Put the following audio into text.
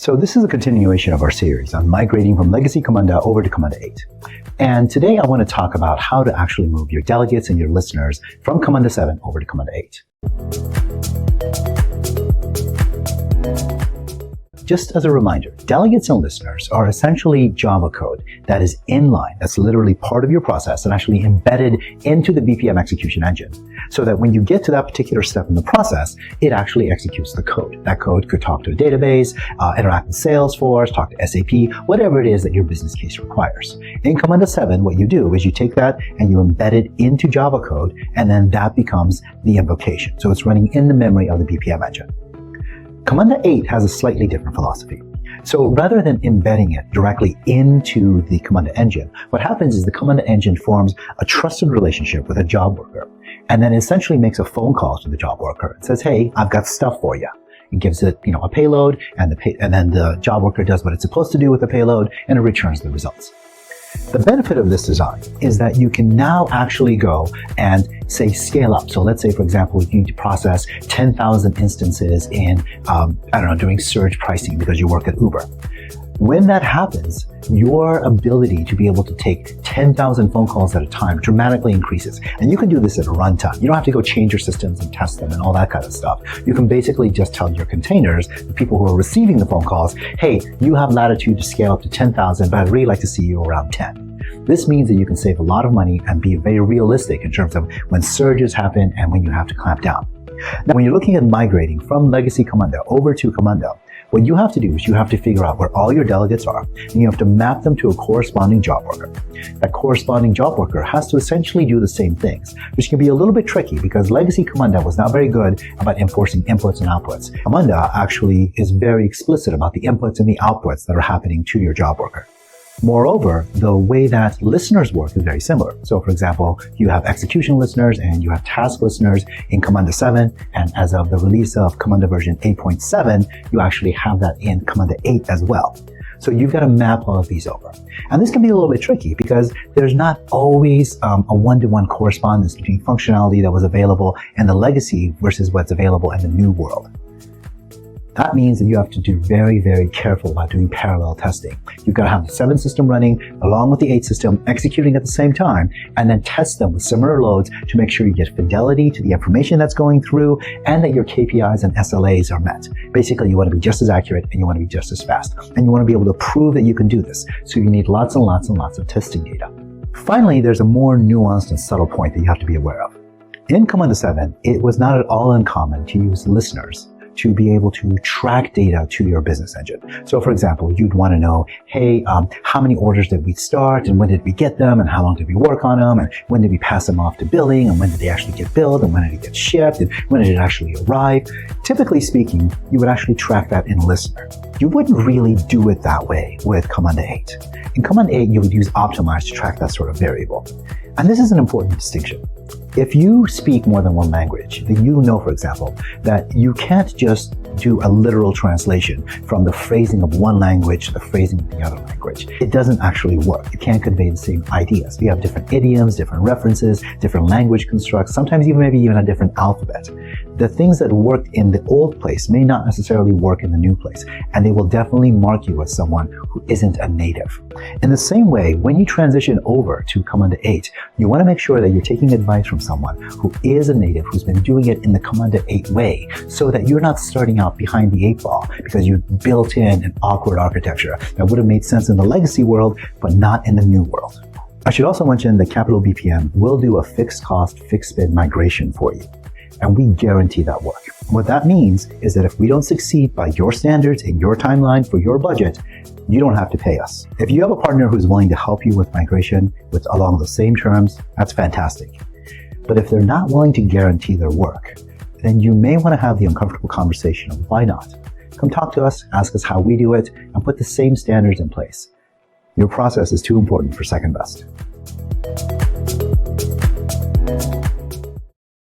So this is a continuation of our series on migrating from legacy Camunda over to Camunda 8. And today I want to talk about how to actually move your delegates and your listeners from Camunda 7 over to Camunda 8. Just as a reminder, delegates and listeners are essentially Java code that is inline, that's literally part of your process and actually embedded into the BPM execution engine, so that when you get to that particular step in the process, it actually executes the code. That code could talk to a database, interact with Salesforce, talk to SAP, whatever it is that your business case requires. In Camunda 7, what you do is you take that and you embed it into Java code, and then that becomes the invocation. So it's running in the memory of the BPM engine. Camunda 8 has a slightly different philosophy. So rather than embedding it directly into the Camunda engine, what happens is the Camunda engine forms a trusted relationship with a job worker, and then essentially makes a phone call to the job worker and says, hey, I've got stuff for you. It gives it, a payload, and then the job worker does what it's supposed to do with the payload, and it returns the results. The benefit of this design is that you can now actually go and say scale up. So let's say, for example, you need to process 10,000 instances in, doing surge pricing because you work at Uber. When that happens, your ability to be able to take 10,000 phone calls at a time dramatically increases. And you can do this at runtime. You don't have to go change your systems and test them and all that kind of stuff. You can basically just tell your containers, the people who are receiving the phone calls, hey, you have latitude to scale up to 10,000, but I'd really like to see you around 10. This means that you can save a lot of money and be very realistic in terms of when surges happen and when you have to clamp down. Now, when you're looking at migrating from legacy Camunda over to Camunda, what you have to do is you have to figure out where all your delegates are, and you have to map them to a corresponding job worker. That corresponding job worker has to essentially do the same things, which can be a little bit tricky because legacy Camunda was not very good about enforcing inputs and outputs. Camunda actually is very explicit about the inputs and the outputs that are happening to your job worker. Moreover, the way that listeners work is very similar. So for example, you have execution listeners and you have task listeners in Camunda 7, and as of the release of Camunda version 8.7, you actually have that in Camunda 8 as well. So you've got to map all of these over. And this can be a little bit tricky because there's not always a one-to-one correspondence between functionality that was available in the legacy versus what's available in the new world. That means that you have to be very, very careful about doing parallel testing. You've got to have the 7 system running along with the 8 system executing at the same time, and then test them with similar loads to make sure you get fidelity to the information that's going through and that your KPIs and SLAs are met. Basically, you want to be just as accurate and you want to be just as fast. And you want to be able to prove that you can do this. So you need lots and lots and lots of testing data. Finally, there's a more nuanced and subtle point that you have to be aware of. In Camunda 7, it was not at all uncommon to use listeners to be able to track data to your business engine. So for example, you'd want to know, hey, how many orders did we start and when did we get them and how long did we work on them and when did we pass them off to billing and when did they actually get billed and when did it get shipped and when did it actually arrive? Typically speaking, you would actually track that in Listener. You wouldn't really do it that way with Camunda 8. In Camunda 8, you would use Optimize to track that sort of variable. And this is an important distinction. If you speak more than one language, then you know, for example, that you can't just do a literal translation from the phrasing of one language to the phrasing of the other language. It doesn't actually work. You can't convey the same ideas. You have different idioms, different references, different language constructs, sometimes maybe even a different alphabet. The things that worked in the old place may not necessarily work in the new place, and they will definitely mark you as someone who isn't a native. In the same way, when you transition over to Camunda 8, you want to make sure that you're taking advice from someone who is a native, who's been doing it in the Camunda 8 way, so that you're not starting out behind the 8 ball because you built in an awkward architecture that would have made sense in the legacy world, but not in the new world. I should also mention that Capital BPM will do a fixed cost, fixed bid migration for you, and we guarantee that work. What that means is that if we don't succeed by your standards in your timeline for your budget, you don't have to pay us. If you have a partner who's willing to help you with migration along the same terms, that's fantastic. But if they're not willing to guarantee their work, then you may want to have the uncomfortable conversation of why not. Come talk to us, ask us how we do it, and put the same standards in place. Your process is too important for second best.